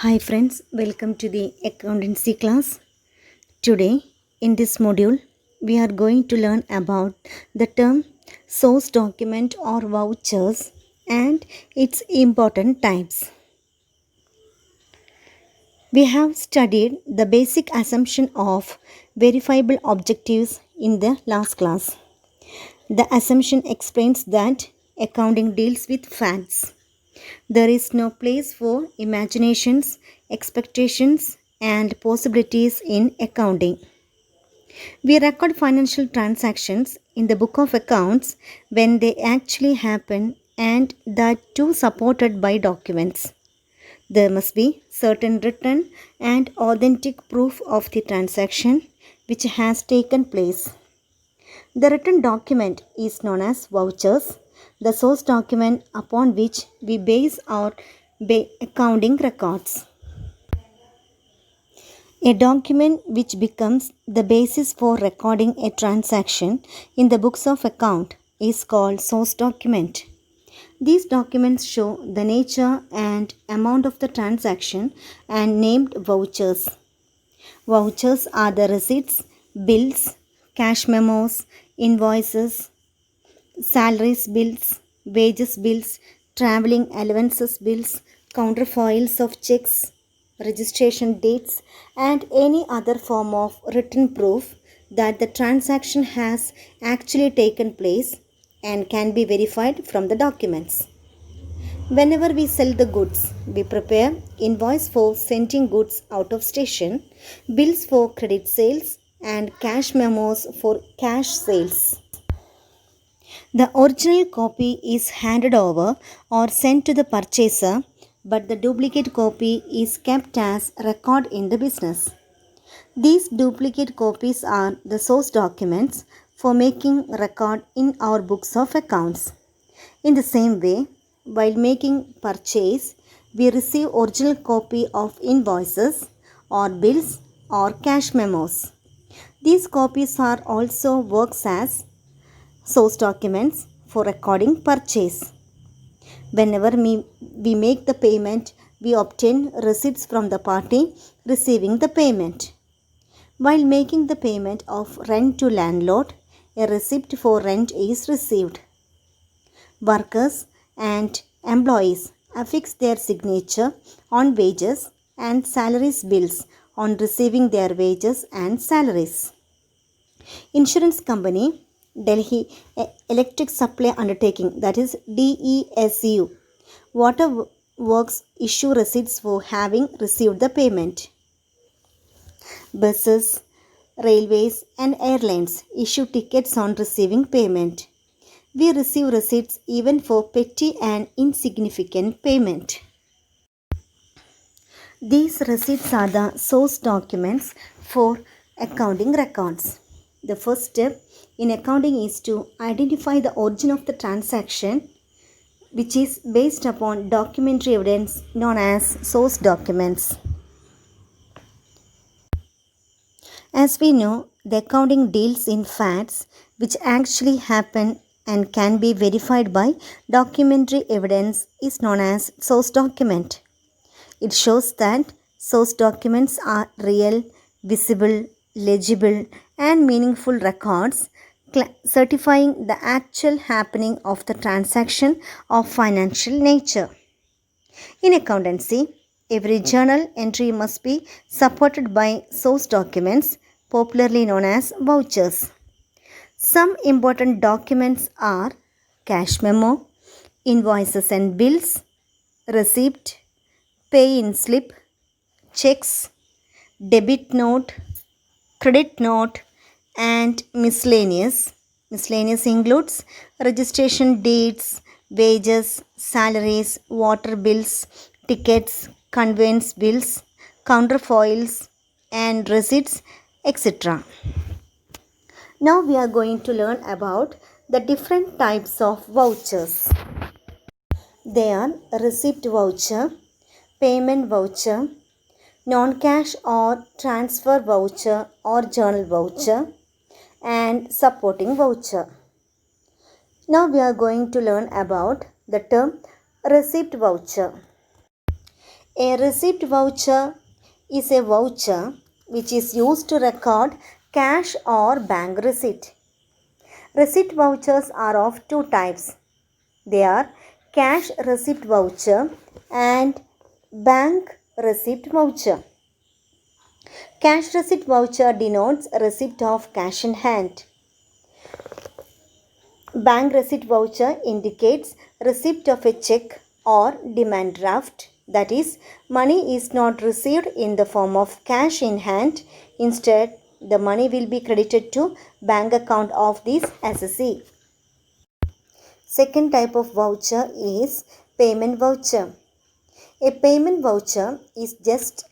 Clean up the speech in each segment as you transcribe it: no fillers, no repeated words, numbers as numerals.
Hi friends, welcome to the accountancy class. Today in this module we are going to learn about the term source document or vouchers and its important types. We have studied the basic assumption of verifiable objectives in the last class. The assumption explains that accounting deals with facts. There is no place for imaginations, expectations, and possibilities in accounting. We record financial transactions in the book of accounts when they actually happen, and that too supported by documents. There must be certain written and authentic proof of the transaction which has taken place. The written document is known as vouchers, the source document upon which we base our accounting records. A document which becomes the basis for recording a transaction in the books of account is called source document. These documents show the nature and amount of the transaction and named vouchers. Vouchers are the receipts, bills, cash memos, invoices, salaries bills, wages bills, traveling allowances bills, counterfoils of checks, registration dates, and any other form of written proof that the transaction has actually taken place and can be verified from the documents. Whenever we sell the goods, we prepare invoice for sending goods out of station, bills for credit sales, and cash memos for cash sales. The original copy is handed over or sent to the purchaser, but the duplicate copy is kept as record in the business. These duplicate copies are the source documents for making record in our books of accounts. In the same way, while making purchase, we receive original copy of invoices or bills or cash memos. These copies are also works as source documents for recording purchase. Whenever we make the payment, we obtain receipts from the party receiving the payment. While making the payment of rent to landlord, a receipt for rent is received. Workers and employees affix their signature on wages and salaries bills on receiving their wages and salaries. Insurance company Delhi Electric Supply Undertaking, that is DESU, Water Works issue receipts for having received the payment. Buses, railways, and airlines issue tickets on receiving payment. We receive receipts even for petty and insignificant payment. These receipts are the source documents for accounting records. The first step in accounting is to identify the origin of the transaction, which is based upon documentary evidence known as source documents. As we know, the accounting deals in facts which actually happen and can be verified by documentary evidence is known as source document. It shows that source documents are real, visible, legible, and meaningful records certifying the actual happening of the transaction of financial nature. In accountancy, every journal entry must be supported by source documents, popularly known as vouchers. Some important documents are cash memo, invoices and bills, receipt, pay in slip, checks, debit note, credit note, and miscellaneous. Miscellaneous includes registration dates, wages, salaries, water bills, tickets, conveyance bills, counterfoils, and receipts, etc. Now we are going to learn about the different types of vouchers. They are receipt voucher, payment voucher, non-cash or transfer voucher or journal voucher, and supporting voucher. Now we are going to learn about the term receipt voucher. A receipt voucher is a voucher which is used to record cash or bank receipt. Receipt vouchers are of two types. They are cash receipt voucher and bank receipt voucher. Cash receipt voucher denotes receipt of cash in hand. Bank receipt voucher indicates receipt of a check or demand draft. That is, money is not received in the form of cash in hand. Instead, the money will be credited to bank account of this assessee. Second type of voucher is payment voucher. A payment voucher is just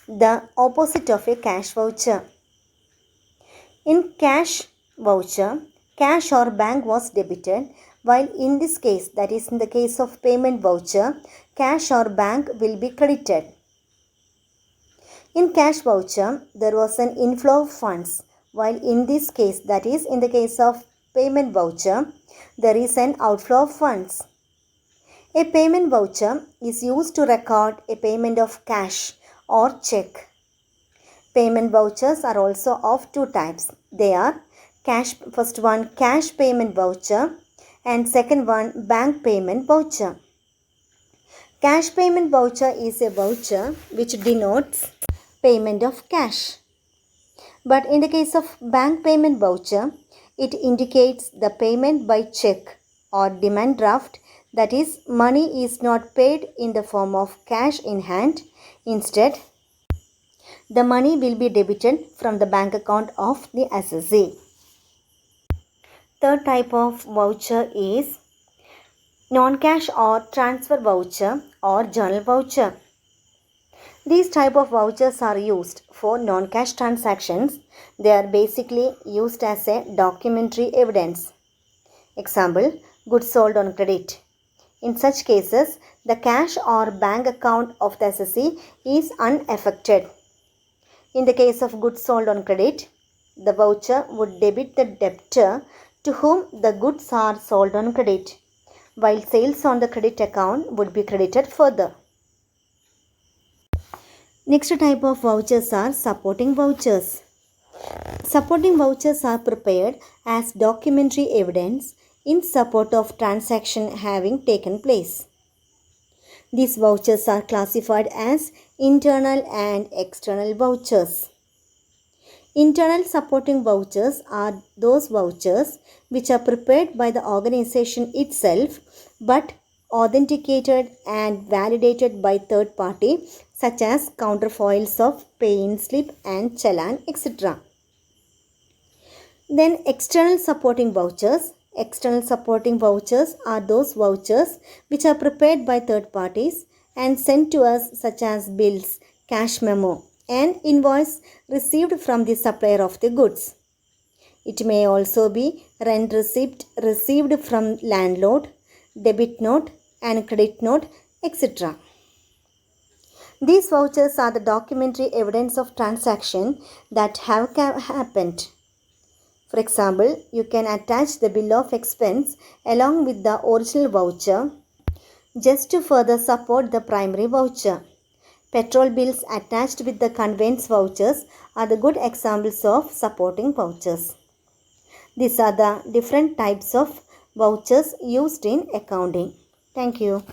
the opposite of a cash voucher. In cash voucher, cash or bank was debited, while in this case, that is in the case of payment voucher, cash or bank will be credited. In cash voucher, there was an inflow of funds, while in this case, that is in the case of payment voucher, there is an outflow of funds. A payment voucher is used to record a payment of cash or check. Payment vouchers are also of two types. They are first one cash payment voucher and second one bank payment voucher. Cash payment voucher is a voucher which denotes payment of cash. But in the case of bank payment voucher, it indicates the payment by check or demand draft. That is, money is not paid in the form of cash in hand. Instead, the money will be debited from the bank account of the assessee. Third type of voucher is non-cash or transfer voucher or journal voucher. These type of vouchers are used for non-cash transactions. They are basically used as a documentary evidence. Example, goods sold on credit. In such cases, the cash or bank account of the assessee is unaffected. In the case of goods sold on credit, the voucher would debit the debtor to whom the goods are sold on credit, while sales on the credit account would be credited further. Next type of vouchers are supporting vouchers. Supporting vouchers are prepared as documentary evidence in support of transaction having taken place. These vouchers are classified as internal and external vouchers. Internal supporting vouchers are those vouchers which are prepared by the organization itself but authenticated and validated by third party such as counterfoils of pay-in slip and challan, etc. Then external supporting vouchers. External supporting vouchers are those vouchers which are prepared by third parties and sent to us such as bills, cash memo, and invoice received from the supplier of the goods. It may also be rent receipt received from landlord, debit note and credit note, etc. These vouchers are the documentary evidence of transaction that have happened. For example, you can attach the bill of expense along with the original voucher just to further support the primary voucher. Petrol bills attached with the conveyance vouchers are the good examples of supporting vouchers. These are the different types of vouchers used in accounting. Thank you.